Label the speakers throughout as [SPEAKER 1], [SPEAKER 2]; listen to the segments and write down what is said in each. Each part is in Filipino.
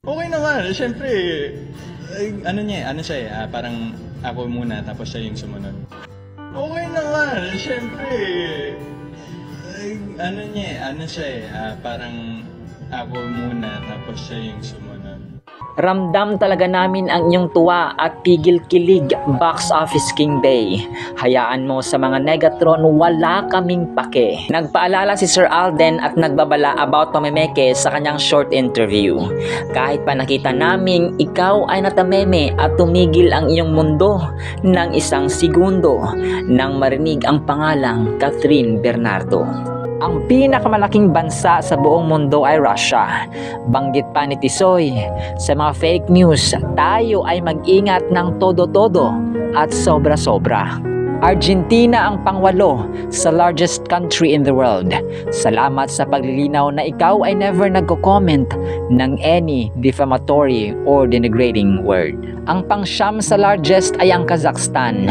[SPEAKER 1] Okay naman, siyempre, ano niya, ano siya parang ako muna tapos siya yung sumunod. Okay naman, siyempre, ano niya, ano siya parang ako muna tapos siya yung sumunod.
[SPEAKER 2] Ramdam talaga namin ang inyong tuwa at pigil-kilig Box Office King Day. Hayaan mo sa mga Negatron, wala kaming pake. Nagpaalala si Sir Alden at nagbabala about pamemeke sa kanyang short interview. Kahit pa nakita naming ikaw ay natameme at tumigil ang iyong mundo ng isang segundo nang marinig ang pangalang Catherine Bernardo. Ang pinakamalaking bansa sa buong mundo ay Russia. Banggit pa ni Tisoy, sa mga fake news, tayo ay mag-ingat ng todo-todo at sobra-sobra. Argentina ang pangwalo sa largest country in the world. Salamat sa paglilinaw na ikaw ay never nagko-comment ng any defamatory or denigrating word. Ang pangsyam sa largest ay ang Kazakhstan.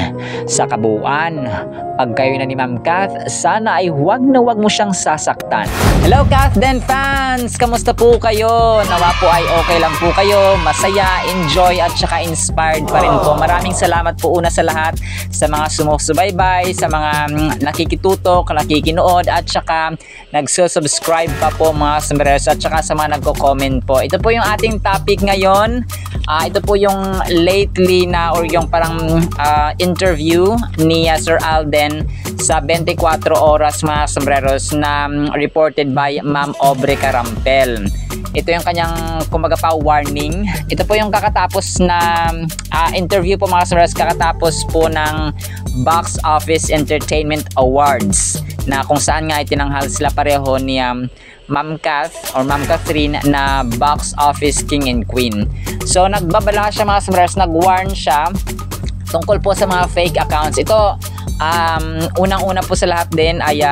[SPEAKER 2] Sa kabuuan, pag kayo na ni Ma'am Kath, sana ay huwag na huwag mo siyang sasaktan. Hello Kath Den fans! Kamusta po kayo? Nawa po ay okay lang po kayo, masaya, enjoy at saka inspired pa rin po. Maraming salamat po una sa lahat sa mga sumusubaybay, sa mga nakikitutok, nakikinood at saka nagsusubscribe pa po mga sumbereros at saka sa mga nagko-comment po. Ito po yung ating topic ngayon. Ito po yung lately na or yung parang interview ni Sir Alden sa 24 oras mga sombreros na reported by Ma'am Aubrey Carampel. Ito yung kanyang kumaga pa warning. Ito po yung kakatapos na interview po mga sombreros, kakatapos po ng Box Office Entertainment Awards na kung saan nga itinanghal sila pareho ni Ma'am Kath or Ma'am Catherine na Box Office King and Queen. So nagbabala siya mga sombreros, nag-warn siya tungkol po sa mga fake accounts. Ito unang-una po sa lahat din ay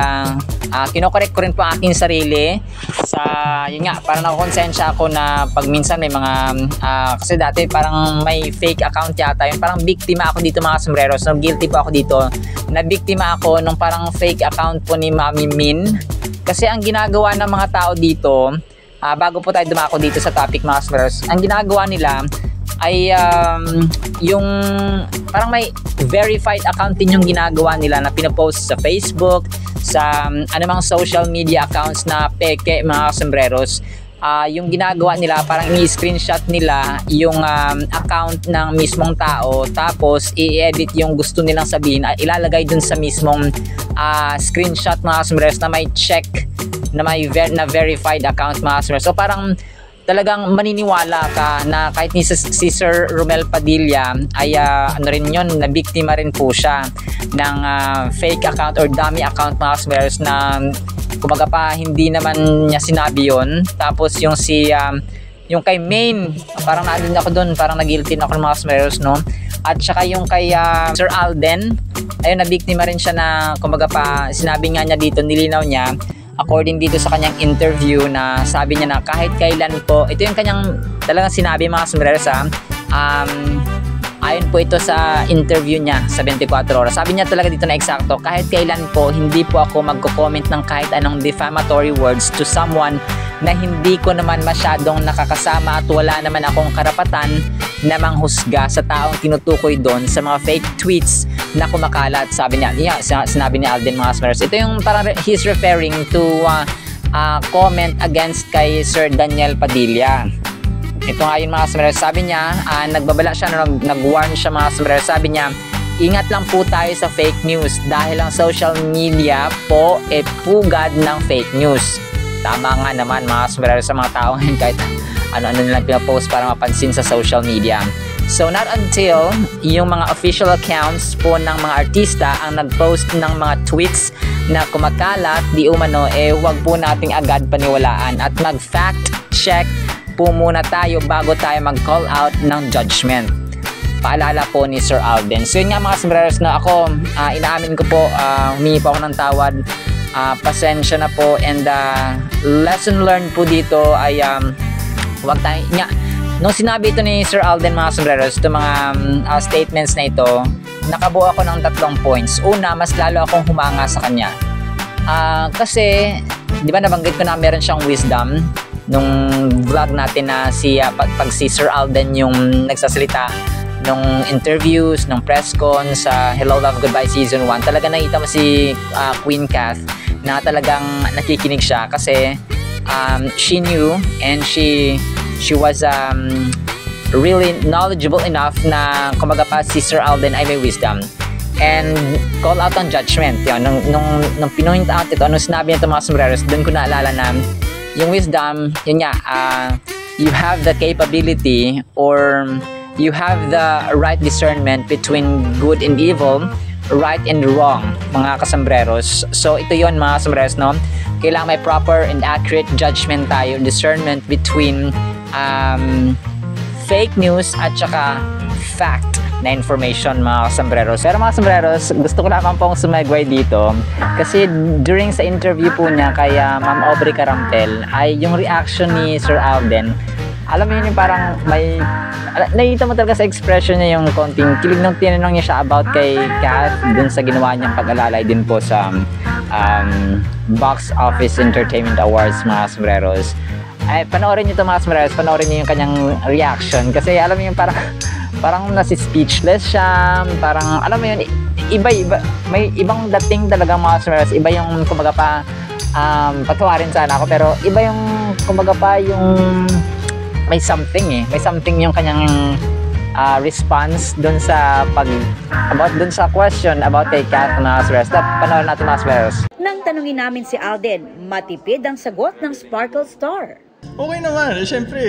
[SPEAKER 2] kinokorek ko rin po ang aking sarili sa yun nga, parang nakakonsensya ako na pag minsan may mga kasi dati parang may fake account yata yun, parang biktima ako dito mga sombreros, so guilty po ako dito na biktima ako nung parang fake account po ni Mami Min. Kasi ang ginagawa ng mga tao dito, bago po tayo dumako dito sa topic mga sombreros, ang ginagawa nila ay yung parang may verified account din yung ginagawa nila na pinopost sa Facebook, sa anumang social media accounts na peke mga sombreros. Yung ginagawa nila parang i-screenshot nila yung account ng mismong tao, tapos i-edit yung gusto nilang sabihin at ilalagay dun sa mismong screenshot mga sombreros na may check na may na verified account mga sombreros. So parang talagang maniniwala ka na kahit ni si Sir Romel Padilla ay ano rin yun, na biktima rin po siya ng fake account or dummy account mga sombreros na kumaga pa hindi naman niya sinabi yun. Tapos yung si yung kay Main, parang naandun ako dun, parang nag-guilty na ako ng mga sombreros, no? At saka yung kay Sir Alden, ayun, na biktima rin siya na kumaga pa sinabi nga niya dito, nilinaw niya according dito sa kanyang interview na sabi niya na kahit kailan po, ito yung kanyang talagang sinabi mga sombreros ayon po ito sa interview niya sa 24 oras. Sabi niya talaga dito na eksakto, kahit kailan po hindi po ako magko-comment ng kahit anong defamatory words to someone na hindi ko naman masyadong nakakasama at wala naman akong karapatan na manghusga sa taong tinutukoy doon sa mga fake tweets na kumakalat. Sabi niya, sinabi ni Alden mga sombreros. Ito yung parang he's referring to comment against kay Sir Daniel Padilla. Ito nga yun mga sombreros. Sabi niya, nagbabala siya, nag-warn siya mga sombreros. Sabi niya, ingat lang po tayo sa fake news dahil ang social media po pugad ng fake news. Tama nga naman mga sombreros sa mga tao ngayon kahit ano-ano nilang pinapost para mapansin sa social media. So not until yung mga official accounts po ng mga artista ang nag-post ng mga tweets na kumakalat di umano, huwag po nating agad paniwalaan at mag-fact check po muna tayo bago tayo mag-call out ng judgment. Paalala po ni Sir Alden. So yun nga mga sombreros na ako, inaamin ko po, humingi po ako ng tawad, pasensya na po, and lesson learned po dito ay huwag tayo nga. Nung sinabi ito ni Sir Alden mga sombreros, ito mga statements na ito, nakabuo ako ng 3 points. Una, mas lalo akong humanga sa kanya. Kasi, di ba nabanggit ko na meron siyang wisdom nung vlog natin na pag si Sir Alden yung nagsasalita nung interviews, nung press con sa Hello Love Goodbye Season 1, talaga nakita mo si Queen Kath na talagang nakikinig siya kasi she knew and she was really knowledgeable enough na kumaga pa si Sir Alden ay may wisdom and call out on judgment. Yun, nung pinoint out ito, nung sinabi niya ito mga sombreros, doon ko naalala na yung wisdom, yun nga, you have the capability or you have the right discernment between good and evil, right and wrong, mga kasombreros. So ito yon mga sombreros, no? Kailangan may proper and accurate judgment tayo, discernment between fake news at saka fact na information, mga kasombreros. Pero mga sombreros, gusto ko naman pong sumegway dito kasi during sa interview po niya kay Ma'am Aubrey Carampel ay yung reaction ni Sir Alden, alam mo yun yung parang may nakita mo talaga sa expression niya yung konting kilig nung tinanong niya siya about kay Kath dun sa ginawa niyang pag-alalay din po sa Box Office Entertainment Awards, mga sombreros. Ay, panoorin niyo ito mga sombreros, panoorin niyo yung kanyang reaction kasi alam mo yung parang nasi speechless siya, parang alam mo yun, iba may ibang dating talaga mga sombreros, iba yung kumbaga pa patawarin sana ako pero iba yung kumbaga pa yung may something yung kanyang response dun sa dun sa question about kay Kath na Swears. Panoorin natin mga Swears.
[SPEAKER 3] Nang tanungin namin si Alden, matipid ang sagot ng Sparkle Star.
[SPEAKER 1] Okay naman, syempre,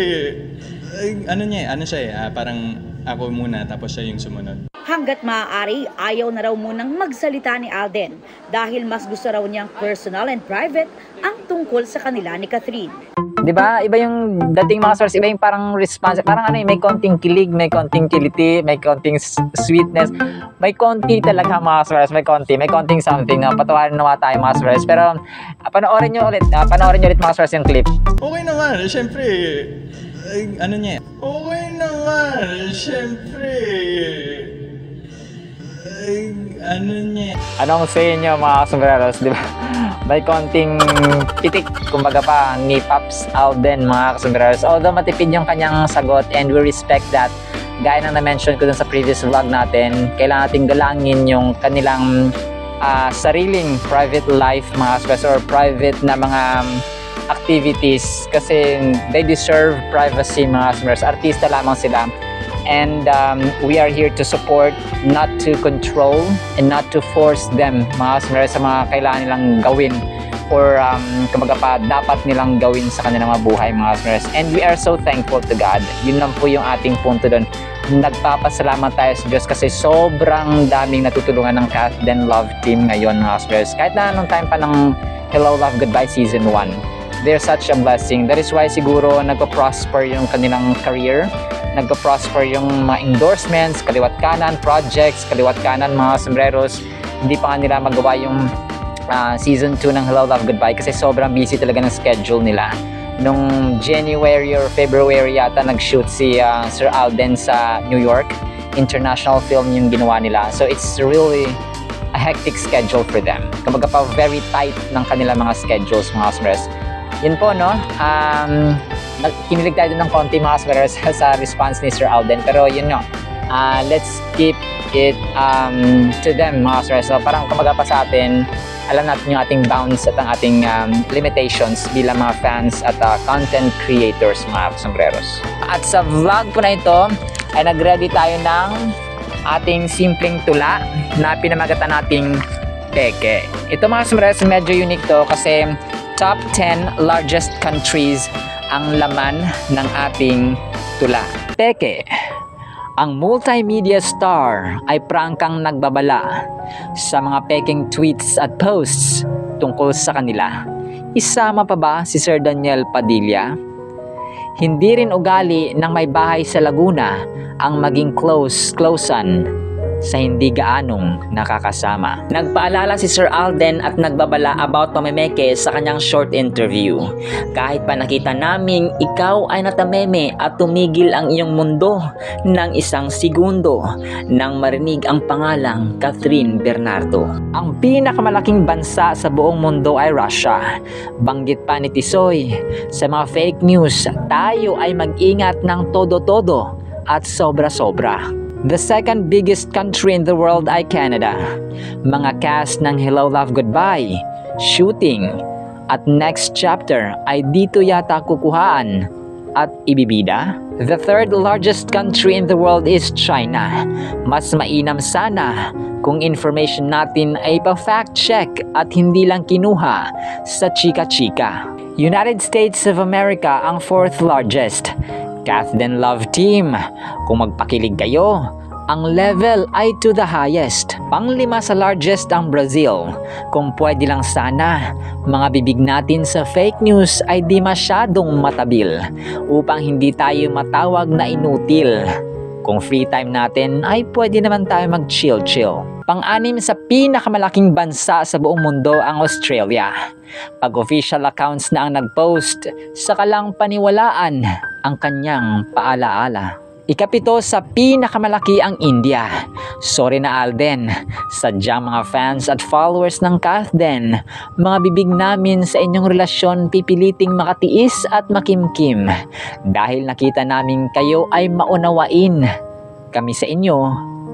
[SPEAKER 1] ano siya eh, parang ako muna tapos siya yung sumunod.
[SPEAKER 3] Hanggat maaari, ayaw na raw munang magsalita ni Alden dahil mas gusto raw niyang personal and private ang tungkol sa kanila ni Catherine.
[SPEAKER 2] 'Di ba? Iba yung dating mga source, iba yung parang response, parang ano, may konting kilig, may konting kiliti, may konting sweetness, may konti talaga mga source, may konting something na patawarin nawa tayo mga source. Pero panoorin niyo ulit mga source yung clip.
[SPEAKER 1] Okay naman, syempre, ano niya. Okay naman, syempre, ano niya. Anong say niyo mga sombreros, di ba? May konting pitik, kumbaga pa, ni Pops Alden, mga sombreros. Although matipid yung kanyang sagot and we respect that. Gaya ng na-mention ko dun sa previous vlog natin, kailangan nating galangin yung kanilang sariling private life, mga sombreros, or private na mga activities kasi they deserve privacy, mga sombreros. Artista lamang sila. And we are here to support, not to control and not to force them, mga sombreros, sa mga kailangan nilang gawin or kumbaga pa dapat nilang gawin sa kanilang mga buhay, mga sombreros. And we are so thankful to God. Yun lang po yung ating punto doon. Nagpapasalamat tayo sa Diyos kasi sobrang daming natutulungan ng Kath Den Love team ngayon, mga sombreros. Kahit na nung time pa ng Hello Love Goodbye Season 1. They're such a blessing. That is why siguro nagpa-prosper yung kanilang career. Nagpa-prosper yung mga endorsements, kaliwat kanan, projects, kaliwat kanan, mga sombreros. Hindi pa nga nila magawa yung season 2 ng Hello Love Goodbye kasi sobrang busy talaga ng schedule nila. Nung January or February yata nag-shoot si Sir Alden sa New York. International film yung ginawa nila. So it's really a hectic schedule for them. Kumbaga pa very tight ng kanila mga schedules, mga sombreros. Yun po, no? Kinilig tayo ng konti, mga sombreros, sa response ni Sir Alden. Pero yun, no? Let's keep it to them, mga sombreros. So, parang kumaga pa sa atin, alam natin yung ating bounds at ang ating limitations bilang mga fans at content creators, mga sombreros. At sa vlog po na ito, ay nag-ready tayo ng ating simpleng tula na pinamagatan nating peke. Ito, mga sombreros, medyo unique to kasi top 10 largest countries ang laman ng ating tula. Peke, ang multimedia star ay prangkang nagbabala sa mga peking tweets at posts tungkol sa kanila. Isama pa ba si Sir Daniel Padilla? Hindi rin ugali ng may bahay sa Laguna ang maging closean
[SPEAKER 2] sa hindi gaanong nakakasama. Nagpaalala si Sir Alden at nagbabala about pamemeke sa kanyang short interview. Kahit pa nakita naming ikaw ay natameme at tumigil ang iyong mundo ng isang segundo nang marinig ang pangalang Catherine Bernardo. Ang pinakamalaking bansa sa buong mundo ay Russia. Banggit pa ni Tisoy, sa mga fake news, tayo ay mag-ingat ng todo-todo at sobra-sobra. The second biggest country in the world ay Canada. Mga cast ng Hello Love Goodbye, shooting, at next chapter ay dito yata kukuhaan at ibibida. The third largest country in the world is China. Mas mainam sana kung information natin ay pa-fact check at hindi lang kinuha sa chika-chika. United States of America ang fourth largest. Kath Den Love Team, kung magpakilig kayo, ang level ay to the highest. Panglima sa largest ang Brazil. Kung pwede lang sana, mga bibig natin sa fake news ay di masyadong matabil upang hindi tayo matawag na inutil. Kung free time natin ay pwede naman tayo mag-chill-chill. Pang-anim sa pinakamalaking bansa sa buong mundo ang Australia. Pag official accounts na ang nag-post, saka lang paniwalaan ang kanyang paalaala. Ikapito sa pinakamalaki ang India. Sorry na Alden, sadyang mga fans at followers ng Kath Den, mga bibig namin sa inyong relasyon pipiliting makatiis at makimkim dahil nakita namin kayo ay maunawain. Kami sa inyo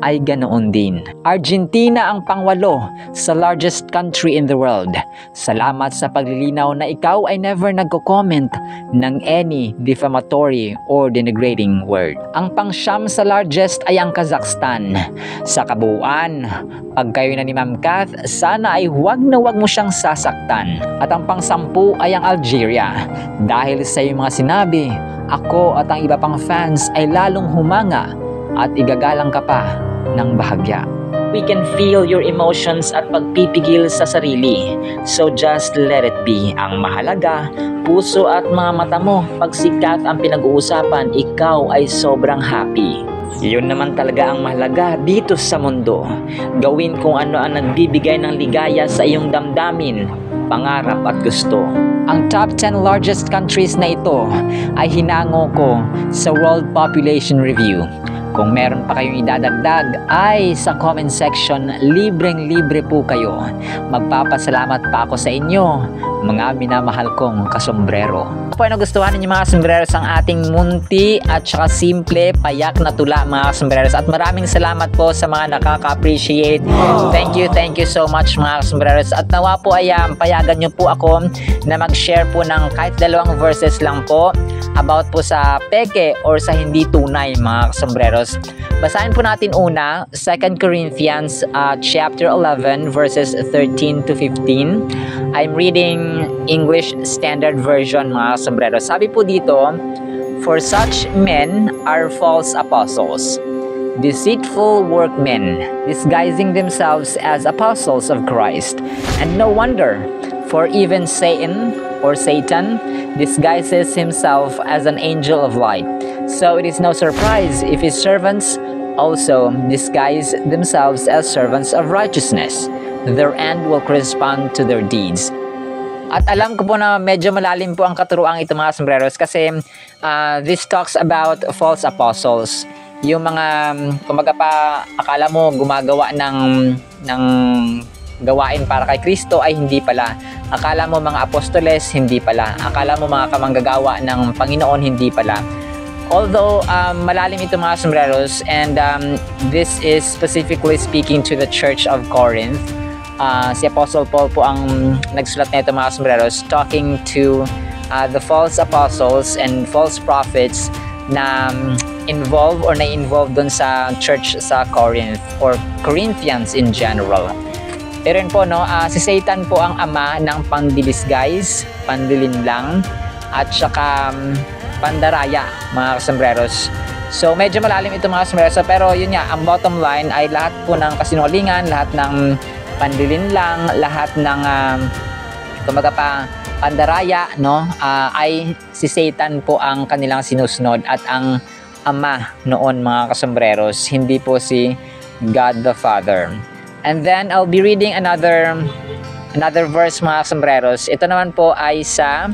[SPEAKER 2] ay ganoon din. Argentina ang pangwalo sa largest country in the world. Salamat sa paglilinaw na ikaw ay never nagko-comment ng any defamatory or denigrating word. Ang pangsyam sa largest ay ang Kazakhstan. Sa kabuuan, pag kayo na ni Ma'am Kath, sana ay huwag na huwag mo siyang sasaktan. At ang pangsampu ay ang Algeria. Dahil sa iyong mga sinabi, ako at ang iba pang fans ay lalong humanga at igagalang ka pa ng bahagya. We can feel your emotions at pagpipigil sa sarili. So just let it be. Ang mahalaga, puso at mga mata mo. Pag sikat ang pinag-uusapan, ikaw ay sobrang happy. Yun naman talaga ang mahalaga dito sa mundo. Gawin kung ano ang nagbibigay ng ligaya sa iyong damdamin, pangarap at gusto. Ang top 10 largest countries na ito ay hinango ko sa World Population Review. Kung meron pa kayong idadagdag ay sa comment section, libreng-libre po kayo. Magpapasalamat pa ako sa inyo, mga minamahal kong kasombrero. Kung nagustuhan ninyo mga sombreros ang ating munti at saka simple, payak na tula mga sombreros. At maraming salamat po sa mga nakaka-appreciate. Thank you so much mga sombreros. At nawa po ay payagan nyo po ako na mag-share po ng kahit 2 verses lang po about po sa peke or sa hindi tunay mga sombreros. Basahin po natin una, 2 Corinthians chapter 11 verses 13 to 15. I'm reading English Standard Version mga sombreros. Sabi po dito, for such men are false apostles, deceitful workmen, disguising themselves as apostles of Christ. And no wonder, for even Satan disguises himself as an angel of light. So it is no surprise if his servants also disguise themselves as servants of righteousness. Their end will correspond to their deeds. At alam ko po na medyo malalim po ang katuruang ito mga sombreros kasi this talks about false apostles. Yung mga kumaga pa akala mo gumagawa ng gawain para kay Kristo ay hindi pala. Akala mo mga apostoles, hindi pala. Akala mo mga kamanggagawa ng Panginoon, hindi pala. Although malalim ito mga sombreros, and this is specifically speaking to the Church of Corinth. Si Apostle Paul po ang nagsulat na ito mga sombreros, talking to the false apostles and false prophets na involved or na-involved dun sa church sa Corinth or Corinthians in general. Pero yun po, no, si Satan po ang ama ng pang-disguise, panlilinlang, at saka pandaraya, mga sombreros. So, medyo malalim ito mga sombreros. Pero yun nga, ang bottom line ay lahat po ng kasinungalingan, lahat ng panlilinlang, lahat ng kumaga pa pandaraya, no, ay si Satan po ang kanilang sinusunod at ang ama noon mga kasombreros, hindi po si
[SPEAKER 1] God the Father. And then I'll be reading another verse mga sombreros. Ito naman po ay sa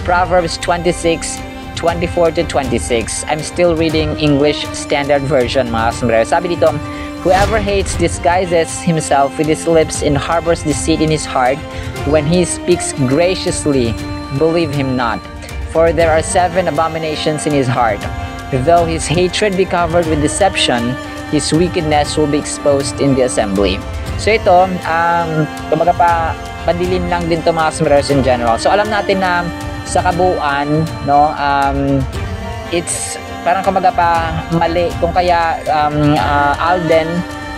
[SPEAKER 1] Proverbs 26:24-26. I'm still reading English Standard Version mga sombreros. Sabi dito, whoever hates disguises himself with his lips and harbors deceit in his heart. When he speaks graciously, believe him not. For there are 7 abominations in his heart. Though his hatred be covered with deception, his wickedness will be exposed in the assembly. So ito, kumbaga pa, padilim lang din to mga sombreros in general. So alam natin na sa kabuuan, no, it's parang kumbaga pa mali kung kaya Alden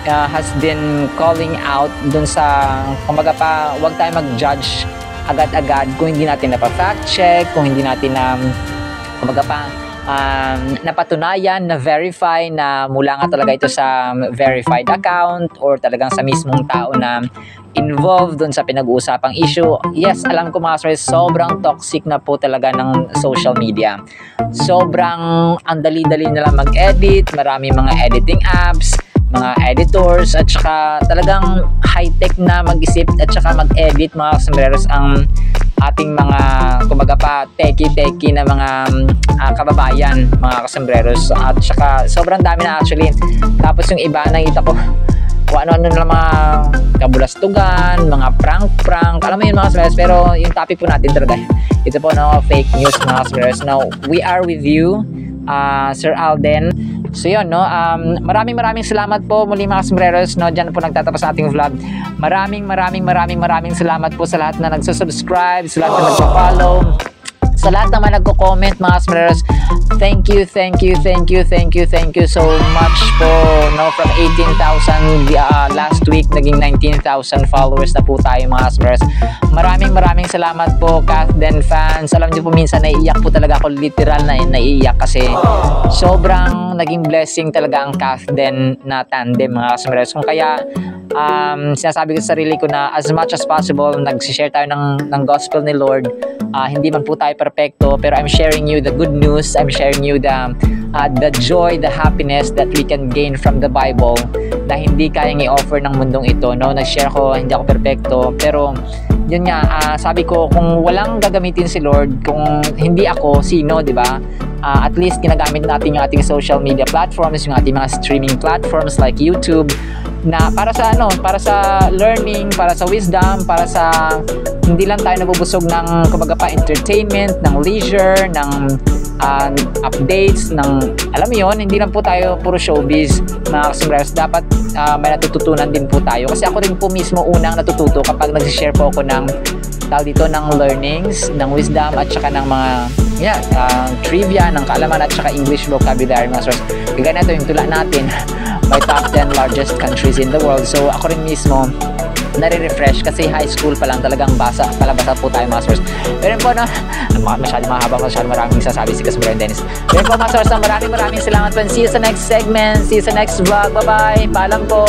[SPEAKER 1] has been calling out dun sa kumbaga pa wag tayo mag-judge agad-agad kung hindi natin fact check, kung hindi natin kumbaga pa napatunayan, na verify na mula nga talaga ito sa verified account or talagang sa mismong tao na involved dun sa pinag-uusapang issue. Yes, alam ko mga sombreros, sobrang toxic na po talaga ng social media. Sobrang ang dali-dali na lang mag-edit, marami mga editing apps, mga editors, at saka talagang high-tech na mag-isip at saka mag-edit mga sombreros ang ating mga kumbaga pa techie na mga kababayan mga kasombreros, at saka sobrang dami na actually. Tapos yung iba nakita ko kung ano-ano na mga kabulastugan, mga prank, alam mo yun mga kasombreros. Pero yung topic po natin talaga ito po, no, fake news mga kasombreros. Now we are with you, Sir Alden. So yun, no, maraming salamat po muli mga sombreros, no, dyan po nagtatapos sa ating vlog. Maraming salamat po sa lahat na nagsusubscribe, sa lahat na nagpa-follow, sa lahat naman nagko-comment mga sombreros. Thank you so much po, no, from 18,000 last week naging 19,000 followers na po tayo mga sombreros. Maraming salamat po Kathden fans. Alam niyo po minsan naiiyak po talaga ako, literal na naiiyak kasi sobrang naging blessing talaga ang Kathden na tandem mga sombreros. Kung kaya sinasabi ko sa sarili ko na as much as possible nag-share tayo ng gospel ni Lord. Hindi man po tayo perfecto, pero I'm sharing you the good news. I'm sharing you the joy, the happiness that we can gain from the Bible na hindi kayang i-offer ng mundong ito, no? Nag-share ko, hindi ako perfecto, pero yun nga, sabi ko, kung walang gagamitin si Lord, kung hindi ako, sino, di ba? At least ginagamit natin yung ating social media platforms, yung ating mga streaming platforms like YouTube, na para sa para sa learning, para sa wisdom, para sa hindi lang tayo nabubusog ng kumbaga pa entertainment, ng leisure, ng updates, ng alam mo yun, hindi lang po tayo puro showbiz mga kasombreros. Dapat may natututunan din po tayo, kasi ako rin po mismo unang natututo kapag nag-share po ako ng dito ng learnings, ng wisdom, at saka ng mga trivia, ng kaalaman, at saka English vocabulary mga source. Kaya na ito yung tula natin by top 10 largest countries in the world. So ako rin mismo nare-refresh kasi high school pa lang talagang basa po tayo mga source. Pero po, no, masyadong mahaba, masyadong maraming sasabi si Kasumbrero Dennis. Pero po mga source, maraming salamat po, and see you sa next segment, see you sa next vlog. Bye-bye, paalam po.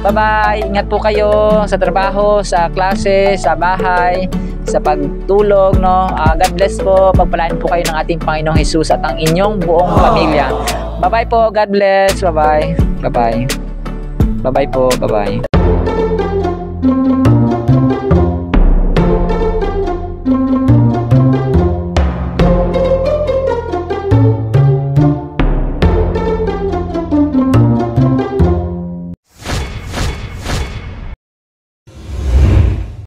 [SPEAKER 1] Bye-bye, ingat po kayo sa trabaho, sa klase, sa bahay, sa pagtulog, no. God bless po, pagpalain po kayo ng ating Panginoong Jesus at ang inyong buong pamilya. Bye-bye po, God bless, bye-bye. Bye-bye po, bye-bye.